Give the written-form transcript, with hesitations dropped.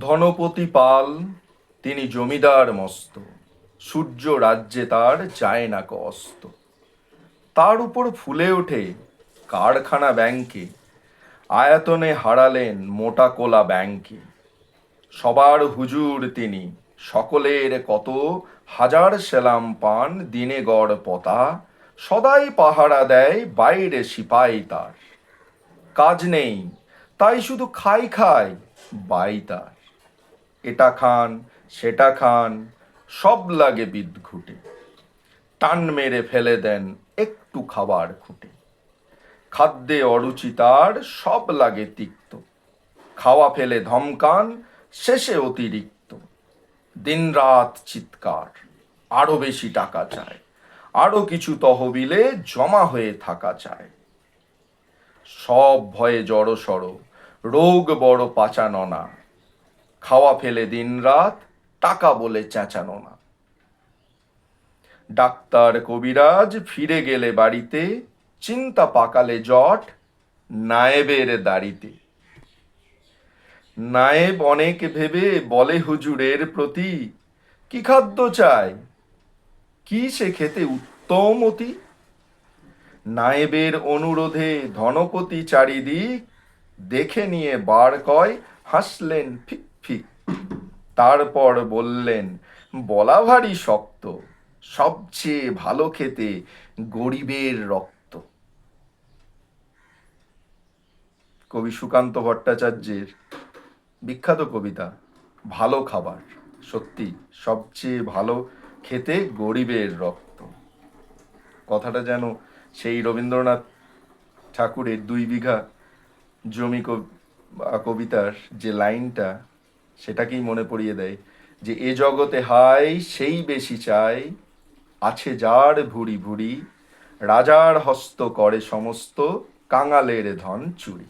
ধনপতি পাল তিনি জমিদার মস্ত, সূর্য রাজ্যে তার যায় না অস্ত। তার উপর ফুলে ওঠে কারখানা ব্যাংকে, আয়তনে হারালেন মোটা কোলা ব্যাংকে। সবার হুজুর তিনি, সকলের কত, হাজার সেলাম পান দিনে গড় পতা। সদাই পাহারা দেয় বাইরে সিপাই তার, কাজ নেই তাই শুধু খাই খাই বাই তার। এটা খান সেটা খান সব লাগে বিদঘুটে, টান মেরে ফেলে দেন একটু খাবার খুঁটে। খাদ্যে অরুচি তার সব লাগে তিক্ত, খাওয়া ফেলে ধমকান শেষে অতিরিক্ত। দিনরাত চিৎকার, আরো বেশি টাকা চায়, আরো কিছু তহবিলে জমা হয়ে থাকা চায়। সব ভয়ে জড়সড়, রোগ বড় পাচানো না, খাওয়া ফেলে দিনরাত টাকা বলে চেঁচানো না। ডাক্তার কবিরাজ ফিরে গেলে বাড়িতে, চিন্তা পাকালে জট নায়েবের দাড়িতে। নায়েব অনেক ভেবে বলে হুজুরের প্রতি, কি খাদ্য চাই, কি সে খেতে উত্তম অতি। নায়েবের অনুরোধে ধনপতি চারিদিক দেখে নিয়ে বার কয় হাসলেন ফিক ফিক। তারপর বললেন, বলা ভারী শক্ত, সবচেয়ে ভালো খেতে গরিবের রক্ত। কবি সুকান্ত ভট্টাচার্যের বিখ্যাত কবিতা ভালো খাবার। সত্যি সবচেয়ে ভালো খেতে গরিবের রক্ত। কথাটা যেন সেই রবীন্দ্রনাথ ঠাকুরের 2 বিঘা জমি কবিতার যে লাইনটা, সেটাকেই মনে পড়িয়ে দেয় যে এ জগতে হাই সেই বেশি চাই, আছে যার ভুরি ভুরি, রাজার হস্ত করে সমস্ত, কাঙালের ধন চুরি।